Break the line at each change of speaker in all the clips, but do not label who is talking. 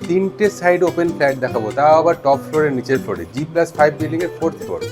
তিনটে side open flat দেখাবো, তাও আবার টপ ফ্লোরের নিচের ফ্লোরে, G+5 বিল্ডিং এর 4th ফ্লোর।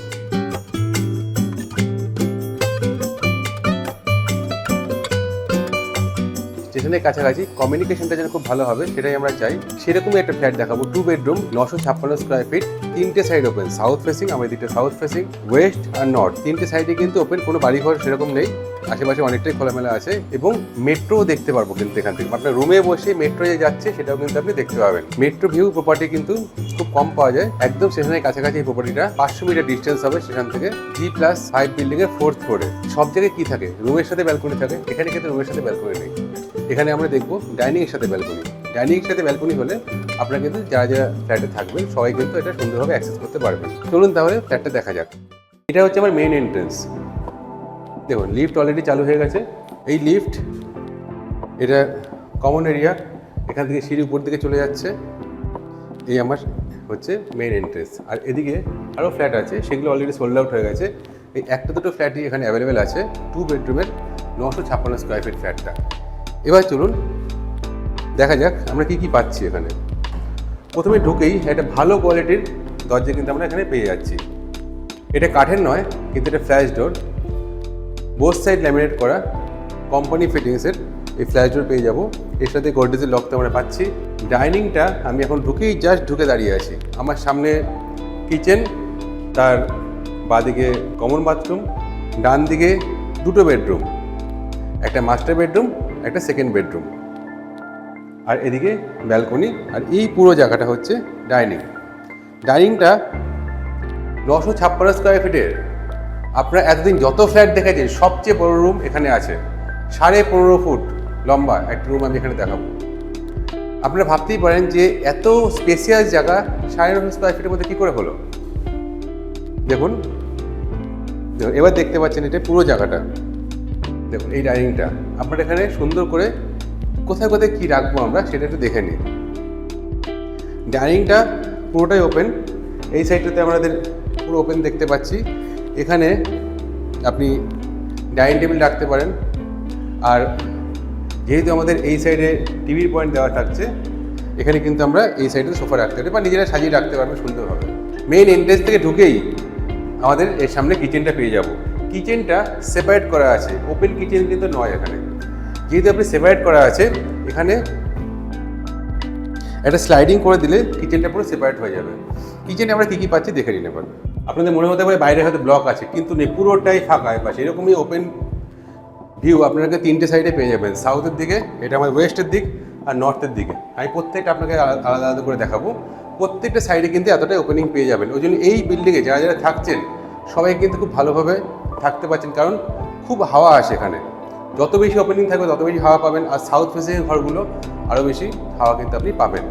স্টেশনের কাছাকাছি কমিউনিকেশনটা যেন খুব ভালো হবে সেটাই আমরা চাই। সেরকমই একটা ফ্ল্যাট দেখাবো, 2 বেডরুম, 956 স্কোয়ার ফিট, তিনটে সাইড ওপেন, সাউথ ফেসিং, আমাদের দিকটা সাউথ ফেসিং, ওয়েস্ট আর নর্থ, তিনটে সাইডে কিন্তু ওপেন, কোনো বাড়িঘর সেরকম নেই, আশেপাশে অনেকটাই খোলামেলা আছে এবং মেট্রোও দেখতে পারবো কিন্তু এখান থেকে। আপনার রুমে বসে মেট্রো যে যাচ্ছে সেটাও কিন্তু আপনি দেখতে পাবেন। মেট্রো ভিউ প্রপার্টি কিন্তু খুব কম পাওয়া যায়, একদম স্টেশনের কাছাকাছি এই প্রপার্টিটা, 500 মিটার ডিস্টেন্স হবে স্টেশন থেকে, G+5 বিল্ডিং এর 4th ফ্লোরে। সব জায়গায় কি থাকে, রুমের সাথে ব্যালকনি থাকে, এখানে কিন্তু রুমের সাথে ব্যালকনি নেই। এখানে আমরা দেখবো ডাইনিং এর সাথে ব্যালকনি। ডাইনিং এর সাথে ব্যালকনি হলে আপনারা কিন্তু যারা যারা ফ্ল্যাটে থাকবেন সবাই কিন্তু এটা সুন্দরভাবে অ্যাক্সেস করতে পারবেন। চলুন তাহলে ফ্ল্যাটটা দেখা যাক। এটা হচ্ছে আমার মেইন এন্ট্রেন্স। দেখুন লিফট অলরেডি চালু হয়ে গেছে। এই লিফট, এটা কমন এরিয়া, এখান থেকে সিঁড়ি উপর দিকে চলে যাচ্ছে। এই আমার হচ্ছে মেইন এন্ট্রেন্স। আর এদিকে আরও ফ্ল্যাট আছে, সেগুলো অলরেডি সোল্ড আউট হয়ে গেছে। এই একটা দুটো ফ্ল্যাটই এখানে অ্যাভেলেবেল আছে, 2 বেডরুমের 956 স্কোয়ার ফিট ফ্ল্যাটটা। এবার চলুন দেখা যাক আমরা কি কি পাচ্ছি এখানে। প্রথমে ঢুকেই একটা ভালো কোয়ালিটির দরজা কিন্তু আমরা এখানে পেয়ে যাচ্ছি। এটা কাঠের নয়, কিন্তু এটা ফ্ল্যাশ ডোর, বোথ সাইড ল্যামিনেট করা, কোম্পানি ফিটিংসের এই ফ্ল্যাশ ডোর পেয়ে যাব। এর সাথে গোদরেজের লক তো আমরা পাচ্ছি। ডাইনিংটা আমি এখন ঢুকে দাঁড়িয়ে আছি। আমার সামনে কিচেন, তার বাঁদিকে কমন বাথরুম, ডান দিকে দুটো বেডরুম, একটা মাস্টার বেডরুম, একটা সেকেন্ড বেডরুম, আর এদিকে ব্যালকনি। আর এই পুরো জায়গাটা হচ্ছে ডাইনিং। ডাইনিংটা 956 স্কোয়ার ফিটের। আপনারা এতদিন যত ফ্ল্যাট দেখেছেন সবচেয়ে বড় রুম এখানে আছে, 15.5 ফুট লম্বা একটা রুম আমি এখানে দেখাবো। আপনারা ভাবতেই পারেন যে এত স্পেসিয়াস জায়গা 9.5 স্কোয়ার ফিটের মধ্যে কী করে হলো। দেখুন এবার দেখতে পাচ্ছেন এটা পুরো জায়গাটা। দেখুন এই ডাইনিংটা আপনারা এখানে সুন্দর করে কোথায় কোথায় কী রাখবো আমরা সেটা একটু দেখে নিই। ডাইনিংটা পুরোটাই ওপেন, এই সাইডটাতে আমাদের পুরো ওপেন দেখতে পাচ্ছি। এখানে আপনি ডাইনিং টেবিল রাখতে পারেন, আর যেহেতু আমাদের এই সাইডে টিভির পয়েন্ট দেওয়া থাকছে, এখানে কিন্তু আমরা এই সাইডে সোফা রাখতে পারি বা নিজেরা সাজিয়ে রাখতে পারবেন সুন্দরভাবে। মেইন এন্ট্রেন্স থেকে ঢুকেই আমাদের এর সামনে কিচেনটা পেয়ে যাব। কিচেনটা সেপারেট করা আছে, ওপেন কিচেন কিন্তু নয়। এখানে যেহেতু আপনি সেপারেট করা আছে, এখানে একটা স্লাইডিং করে দিলে কিচেনটা পুরো সেপারেট হয়ে যাবে। কিচেনে আমরা কী কী পাচ্ছি দেখে নিতে পারবেন। আপনাদের মনে হতে পারে বাইরে হয়তো ব্লক আছে, কিন্তু নেই, পুরোটাই ফাঁকা। পাশে এরকমই ওপেন ভিউ আপনাকে তিনটে সাইডে পেয়ে যাবেন। সাউথের দিকে, এটা আমাদের ওয়েস্টের দিক, আর নর্থের দিকে। আমি প্রত্যেকটা আপনাকে আলাদা আলাদা করে দেখাবো। প্রত্যেকটা সাইডে কিন্তু এতটাই ওপেনিং পেয়ে যাবেন। ওই জন্য এই বিল্ডিংয়ে যারা যারা থাকছেন সবাই কিন্তু খুব ভালোভাবে থাকতে পারছেন, কারণ খুব হাওয়া আসে এখানে। যত বেশি ওপেনিং থাকবে তত বেশি হাওয়া পাবেন, আর সাউথ ফেসিং ঘরগুলো আরও বেশি হাওয়া কিন্তু আপনি পাবেন।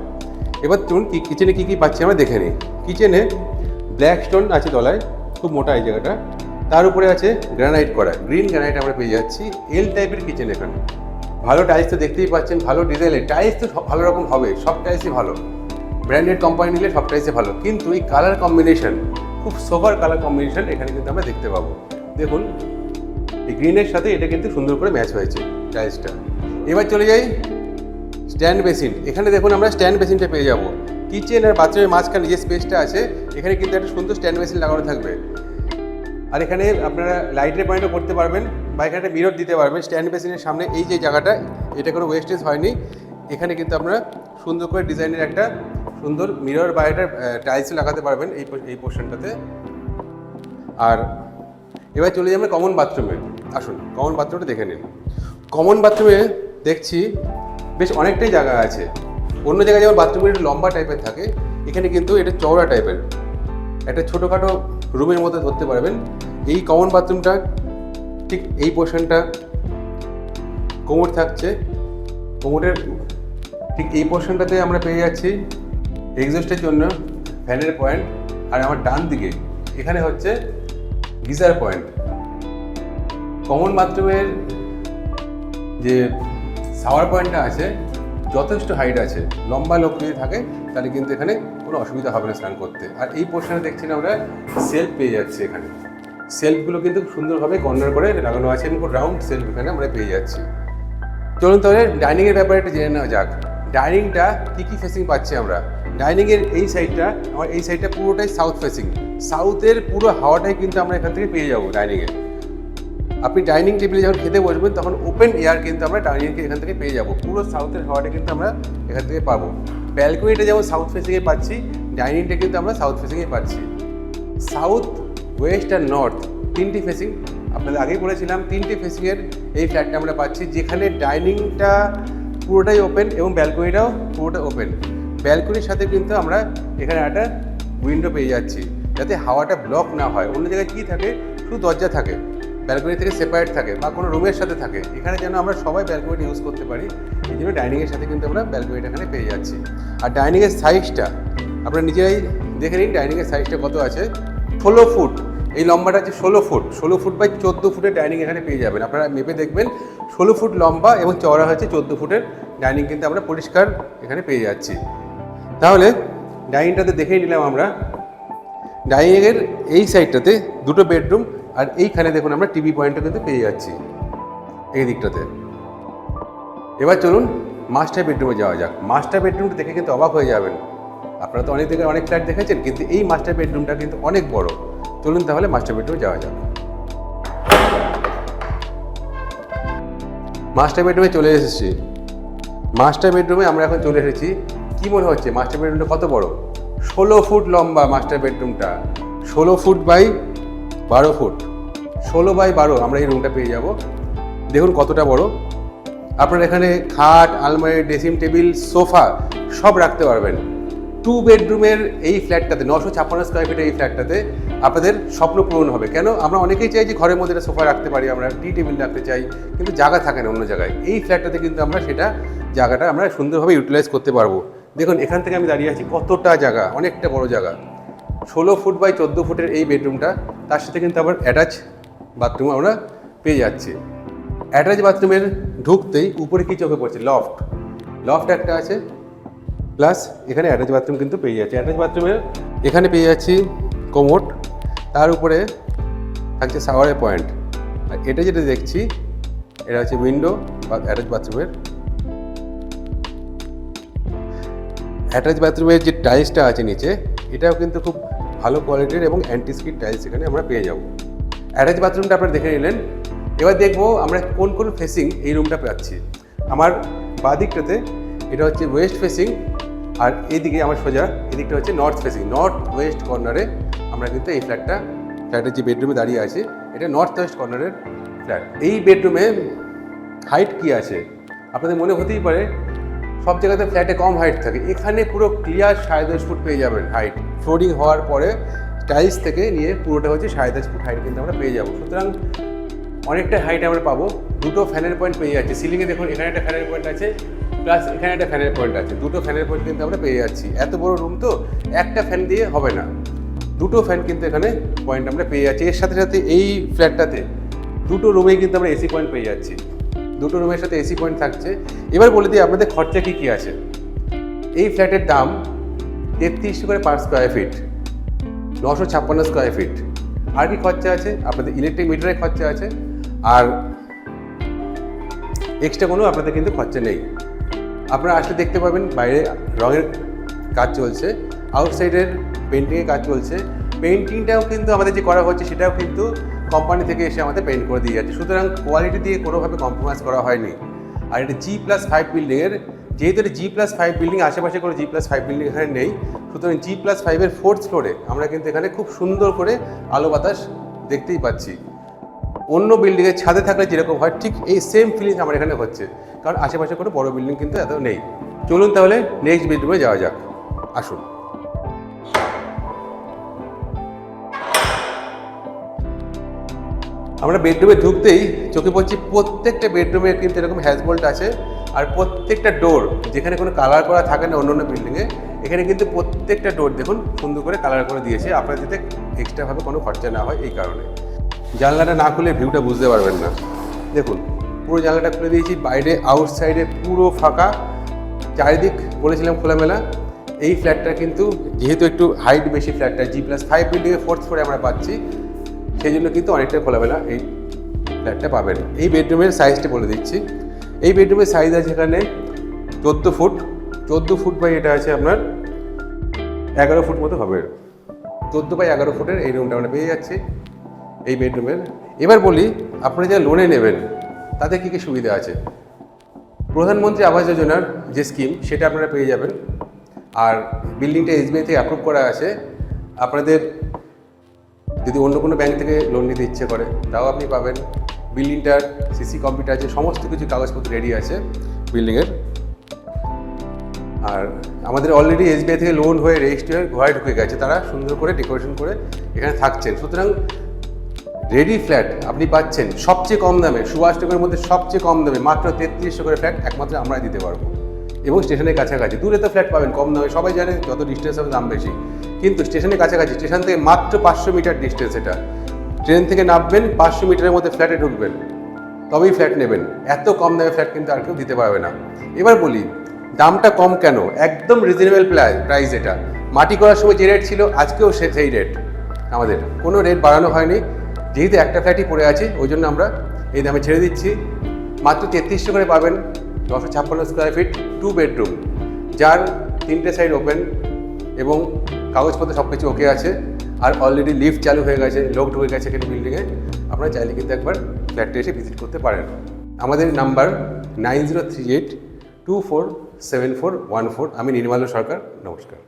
এবার চলুন কিচেনে কী কী পাচ্ছি আমরা দেখে নিই। কিচেনে ব্ল্যাক স্টোন আছে তলায়, খুব মোটা এই জায়গাটা, তার উপরে আছে গ্রানাইট করা, গ্রিন গ্রানাইট আমরা পেয়ে যাচ্ছি। এল টাইপের কিচেন এখানে। ভালো টাইলস তো দেখতেই পাচ্ছেন, ভালো ডিজাইনের টাইলস তো ভালো রকম হবে, সব টাইলসই ভালো, ব্র্যান্ডেড কোম্পানি নিলে সব টাইলসই ভালো। কিন্তু এই কালার কম্বিনেশন, খুব সোভার কালার কম্বিনেশন এখানে কিন্তু আমরা দেখতে পাবো। দেখুন এই গ্রিনের সাথে এটা কিন্তু সুন্দর করে ম্যাচ হয়েছে টাইলসটা। এবার চলে যাই স্ট্যান্ড বেসিন। এখানে দেখুন আমরা স্ট্যান্ড বেসিনটা পেয়ে যাবো। কিচেন আর বাথরুমের মাঝখানে যে স্পেসটা আছে, এখানে কিন্তু একটা সুন্দর স্ট্যান্ড বেসিন লাগানো থাকবে। আর এখানে আপনারা লাইটের পয়েন্টও করতে পারবেন, বা এখানে একটা মিরর দিতে পারবেন। স্ট্যান্ড বেসিনের সামনে এই যে জায়গাটা, এটা কোনো ওয়েস্টেজ হয়নি। এখানে কিন্তু আপনারা সুন্দর করে ডিজাইনের একটা সুন্দর মিরর বা একটা টাইলস লাগাতে পারবেন এই পোর্শনটাতে। আর এবার চলে যাই আমরা কমন বাথরুমে। আসুন কমন বাথরুমটা দেখে নিন। কমন বাথরুমে দেখছি বেশ অনেকটাই জায়গা আছে। অন্য জায়গায় যেমন বাথরুমগুলো একটু লম্বা টাইপের থাকে, এখানে কিন্তু এটা চওড়া টাইপের, একটা ছোটোখাটো রুমের মধ্যে ধরতে পারবেন। এই কমন বাথরুমটা ঠিক এই পোর্শনটা কোমোড থাকছে, কোমোডের ঠিক এই পোর্শনটাতে আমরা পেয়ে যাচ্ছি এক্সস্টের জন্য ফ্যানের পয়েন্ট। আর আমার ডান দিকে এখানে হচ্ছে গিজার পয়েন্ট। কমন বাথরুমের যে শাওয়ার পয়েন্টটা আছে যথেষ্ট হাইট আছে, লম্বা লোক যদি থাকে তাহলে কিন্তু এখানে কোনো অসুবিধা হবে না স্নান করতে। আর এই পোর্শনে দেখছি না আমরা সেলফ পেয়ে যাচ্ছি। এখানে সেলফগুলো কিন্তু সুন্দরভাবে কর্নার করে লাগানো আছে এবং রাউন্ড সেলফ এখানে আমরা পেয়ে যাচ্ছি। চলুন তাহলে ডাইনিংয়ের ব্যাপারে একটু জেনে নেওয়া যাক। ডাইনিংটা কী ফেসিং পাচ্ছি আমরা। ডাইনিংয়ের এই সাইডটা, আমার এই সাইডটা পুরোটাই সাউথ ফেসিং। সাউথের পুরো হাওয়াটাই কিন্তু আমরা এখান থেকে পেয়ে যাবো ডাইনিংয়ে। আপনি ডাইনিং টেবিলে যখন খেতে বসবেন তখন ওপেন এয়ার কিন্তু আমরা ডাইনিংকে এখান থেকে পেয়ে যাবো। পুরো সাউথের হাওয়াটা কিন্তু আমরা এখান থেকে পাবো। ব্যালকনিটা যেমন সাউথ ফেসিংয়ে পাচ্ছি, ডাইনিংটা কিন্তু আমরা সাউথ ফেসিংয়ে পাচ্ছি। সাউথ, ওয়েস্ট আর নর্থ তিনটি ফেসিং আপনাদের আগেই বলেছিলাম, তিনটি ফেসিংয়ের এই ফ্ল্যাটটা আমরা পাচ্ছি, যেখানে ডাইনিংটা পুরোটাই ওপেন এবং ব্যালকনিটাও পুরোটা ওপেন। ব্যালকনির সাথে কিন্তু আমরা এখানে একটা উইন্ডো পেয়ে যাচ্ছি, যাতে হাওয়াটা ব্লক না হয়। অন্য জায়গায় কী থাকে, শুধু দরজা থাকে, ব্যালকনি থেকে সেপারেট থাকে বা কোনো রুমের সাথে থাকে। এখানে যেন আমরা সবাই ব্যালকনিটা ইউজ করতে পারি, এই জন্য ডাইনিংয়ের সাথে কিন্তু আমরা ব্যালকনিটা এখানে পেয়ে যাচ্ছি। আর ডাইনিংয়ের সাইজটা আপনারা নিজেরাই দেখে নিন, ডাইনিংয়ের সাইজটা কত আছে। 16 ফুট, এই লম্বাটা আছে 16 ফুট। 16 ফুট বাই 14 ফুটের ডাইনিং এখানে পেয়ে যাবেন। আপনারা মেপে দেখবেন 16 ফুট লম্বা এবং চওড়া হচ্ছে 14 ফুটের ডাইনিং কিন্তু আমরা পরিষ্কার এখানে পেয়ে যাচ্ছি। তাহলে ডাইনিংটাতে দেখেই নিলাম আমরা। ডাইনিংয়ের এই সাইডটাতে দুটো বেডরুম, আর এইখানে দেখুন আমরা টিভি পয়েন্টটা কিন্তু পেয়ে যাচ্ছি এই দিকটাতে। এবার চলুন মাস্টার বেডরুমে যাওয়া যাক। মাস্টার বেডরুমটা দেখে কিন্তু অবাক হয়ে যাবেন। আপনারা তো অনেক জায়গায় অনেক ফ্ল্যাট দেখেছেন, কিন্তু এই মাস্টার বেডরুমটা কিন্তু অনেক বড়। চলুন তাহলে মাস্টার বেডরুমে যাওয়া যাক। মাস্টার বেডরুমে চলে এসেছি। মাস্টার বেডরুমে আমরা এখন চলে এসেছি। কি মনে হচ্ছে মাস্টার বেডরুমটা কত বড়? 16 ফুট লম্বা মাস্টার বেডরুমটা, 16 ফুট বাই 12 ফুট, 16 বাই 12 আমরা এই রুমটা পেয়ে যাব। দেখুন কতটা বড়। আপনারা এখানে খাট, আলমারি, ড্রেসিং টেবিল, সোফা সব রাখতে পারবেন। 2 বেডরুমের এই ফ্ল্যাটটাতে, 956 স্কোয়ার ফিটের এই ফ্ল্যাটটাতে আপনাদের স্বপ্ন পূরণ হবে। কেন? আমরা অনেকেই চাই যে ঘরের মধ্যে একটা সোফা রাখতে পারি, আমরা টি টেবিল রাখতে চাই, কিন্তু জায়গা থাকে না অন্য জায়গায়। এই ফ্ল্যাটটাতে কিন্তু আমরা সেটা জায়গাটা আমরা সুন্দরভাবে ইউটিলাইজ করতে পারবো। দেখুন এখান থেকে আমি দাঁড়িয়ে আছি, কতটা জায়গা, অনেকটা বড় জায়গা। 16 ফুট বাই 14 ফুটের এই বেডরুমটা, তার সাথে কিন্তু আবার অ্যাটাচ বাথরুম আমরা পেয়ে যাচ্ছি। অ্যাটাচ বাথরুমের ঢুকতেই উপরে কি চোখে পড়ছে? লফট একটা আছে, প্লাস এখানে অ্যাটাচ বাথরুম কিন্তু পেয়ে যাচ্ছে। অ্যাটাচ বাথরুমের এখানে পেয়ে যাচ্ছি কোমোড, তার উপরে থাকছে শাওয়ারের পয়েন্ট। আর এটা যেটা দেখছি এটা হচ্ছে উইন্ডো বা অ্যাটাচ বাথরুমের। অ্যাটাচ বাথরুমের যে টাইলসটা আছে নিচে, এটাও কিন্তু খুব ভালো কোয়ালিটির এবং অ্যান্টি স্কিড টাইলস এখানে আমরা পেয়ে যাব। অ্যাটাচ বাথরুমটা আপনারা দেখে নিলেন। এবার দেখবো আমরা কোন কোন ফেসিং এই রুমটা পাচ্ছি। আমার বাঁদিকটাতে এটা হচ্ছে ওয়েস্ট ফেসিং, আর এইদিকে আমার সোজা এদিকটা হচ্ছে নর্থ ফেসিং। নর্থ ওয়েস্ট কর্নারে আমরা কিন্তু এই ফ্ল্যাটের যে বেডরুমে দাঁড়িয়ে আছে, এটা নর্থ ওয়েস্ট কর্নারের ফ্ল্যাট। এই বেডরুমে হাইট কি আছে আপনাদের মনে হতেই পারে, সব জায়গাতে ফ্ল্যাটে কম হাইট থাকে, এখানে পুরো ক্লিয়ার 10.5 ফুট পেয়ে যাবেন হাইট। ফ্লোরিং হওয়ার পরে টাইলস থেকে নিয়ে পুরোটা হচ্ছে 10.5 ফুট হাইট কিন্তু আমরা পেয়ে যাবো। সুতরাং অনেকটা হাইট আমরা পাবো। দুটো ফ্যানের পয়েন্ট পেয়ে যাচ্ছি। সিলিংয়ে দেখুন এখানে একটা ফ্যানের পয়েন্ট আছে, প্লাস এখানে একটা ফ্যানের পয়েন্ট আছে। দুটো ফ্যানের পয়েন্ট কিন্তু আমরা পেয়ে যাচ্ছি। এত বড় রুম তো একটা ফ্যান দিয়ে হবে না, দুটো ফ্যান কিন্তু এখানে পয়েন্ট আমরা পেয়ে যাচ্ছি। এর সাথে সাথে এই ফ্ল্যাটটাতে দুটো রুমেই কিন্তু আমরা এসি পয়েন্ট পেয়ে যাচ্ছি। দুটো রুমের সাথে এসি পয়েন্ট থাকছে। এবার বলে দিই আপনাদের খরচা কী কী আছে। এই ফ্ল্যাটের দাম 33 করে per square feet, 956 square feet. আর কি খরচা আছে? আপনাদের ইলেকট্রিক মিটারের খরচা আছে, আর এক্সট্রা কোনো আপনাদের কিন্তু খরচা নেই। আপনারা আসলে দেখতে পাবেন বাইরে রঙের কাজ চলছে, আউটসাইডের পেন্টিংয়ের কাজ চলছে। পেন্টিংটাও কিন্তু আমাদের যে করা হচ্ছে সেটাও কিন্তু কোম্পানি থেকে এসে আমাদের পেন্ট করে দিয়ে যাচ্ছে। সুতরাং কোয়ালিটি দিয়ে কোনোভাবে কম্প্রোমাইজ করা হয়নি। আর এটা G+5 বিল্ডিংয়ের, যেহেতু এটা G+5 বিল্ডিং, আশেপাশে কোনো G+5 বিল্ডিং এখানে নেই, সুতরাং G+5-এর 4th ফ্লোরে আমরা কিন্তু এখানে খুব সুন্দর করে আলো বাতাস দেখতেই পাচ্ছি। অন্য বিল্ডিংয়ের ছাদে থাকলে যেরকম হয় ঠিক এই সেম ফিলিংস আমার এখানে হচ্ছে, কারণ আশেপাশে কোনো বড় বিল্ডিং কিন্তু এত নেই। চলুন তাহলে নেক্সট বেডরুমে যাওয়া যাক, আসুন। আমরা বেডরুমে ঢুকতেই চোখে পড়ছি প্রত্যেকটা বেডরুমে কিন্তু এরকম হ্যাজবোল্ট আছে, আর প্রত্যেকটা ডোর যেখানে কোনো কালার করা থাকে না অন্য অন্য বিল্ডিংয়ে, এখানে কিন্তু প্রত্যেকটা ডোর দেখুন সুন্দর করে কালার করে দিয়েছে, আপনার যাতে এক্সট্রাভাবে কোনো খরচা না হয় এই কারণে। জানলাটা না খুলে ভিউটা বুঝতে পারবেন না। দেখুন পুরো জানলাটা খুলে দিয়েছি, বাইরে আউটসাইডে পুরো ফাঁকা, চারিদিক বলেছিলাম খোলামেলা। এই ফ্ল্যাটটা কিন্তু যেহেতু একটু হাইট বেশি, ফ্ল্যাটটা G+5 বিল্ডিংয়ে 4th ফ্লোরে আমরা পাচ্ছি, সেই জন্য কিন্তু অনেকটা খোলামেলা এই ফ্ল্যাটটা পাবেন। এই বেডরুমের সাইজটা বলে দিচ্ছি। এই বেডরুমের সাইজ আছে এখানে 14 ফুট 14 ফুট বাই এটা আছে আপনার 11 ফুট মতো হবে। 14 বাই 11 ফুটের এই রুমটা আমরা পেয়ে যাচ্ছি এই বেডরুমের। এবার বলি আপনারা যা লোনে নেবেন তাতে কী কী সুবিধা আছে। প্রধানমন্ত্রী আবাস যোজনার যে স্কিম সেটা আপনারা পেয়ে যাবেন। আর বিল্ডিংটা এসবিআই থেকে অ্যাপ্রুভ করা আছে। আপনাদের যদি অন্য কোনো ব্যাংক থেকে লোন নিতে ইচ্ছে করে তাও আপনি পাবেন। বিল্ডিংটার সিসি কম্পিউটার আছে, সমস্ত কিছু কাগজপত্র রেডি আছে বিল্ডিংয়ের। আর আমাদের অলরেডি এসবিআই থেকে লোন হয়ে রেজিস্টার ঘরে ঢুকে গেছে, তারা সুন্দর করে ডেকোরেশন করে এখানে থাকছেন। সুতরাং রেডি ফ্ল্যাট আপনি পাচ্ছেন সবচেয়ে কম দামে, সুভাষনগরের মধ্যে সবচেয়ে কম দামে মাত্র 3300 করে ফ্ল্যাট একমাত্র আমরাই দিতে পারবো। এবং স্টেশনের কাছাকাছি, দূরে তো ফ্ল্যাট পাবেন কম দামে, সবাই জানে যত ডিস্টেন্স হবে দাম বেশি, কিন্তু স্টেশনের কাছাকাছি, স্টেশন থেকে মাত্র 500 মিটার ডিস্টেন্স। এটা ট্রেন থেকে নামবেন 500 মিটারের মধ্যে ফ্ল্যাটে ঢুকবেন, তবেই ফ্ল্যাট নেবেন। এত কম দামে ফ্ল্যাট কিন্তু আর কেউ দিতে পারবে না। এবার বলি দামটা কম কেন, একদম রিজনেবল প্রাইস। এটা মাটি করার সময় যে রেট ছিল আজকেও সেই রেট, আমাদের কোনো রেট বাড়ানো হয়নি। যেহেতু একটা ফ্ল্যাটই পড়ে আছে ওই জন্য আমরা এই দামে ছেড়ে দিচ্ছি। মাত্র 3300 করে পাবেন, 956 স্কোয়ার ফিট, 2 বেডরুম, যার 3টে সাইড ওপেন এবং কাগজপত্র সব কিছু ওকে আছে। আর অলরেডি লিফট চালু হয়ে গেছে, লোক ঢুকে গেছে এখানে বিল্ডিংয়ে। আপনারা চাইলে কিন্তু একবার ফ্ল্যাটে এসে ভিজিট করতে পারেন। আমাদের নাম্বার 9038247414। আমি নির্মল সরকার, নমস্কার।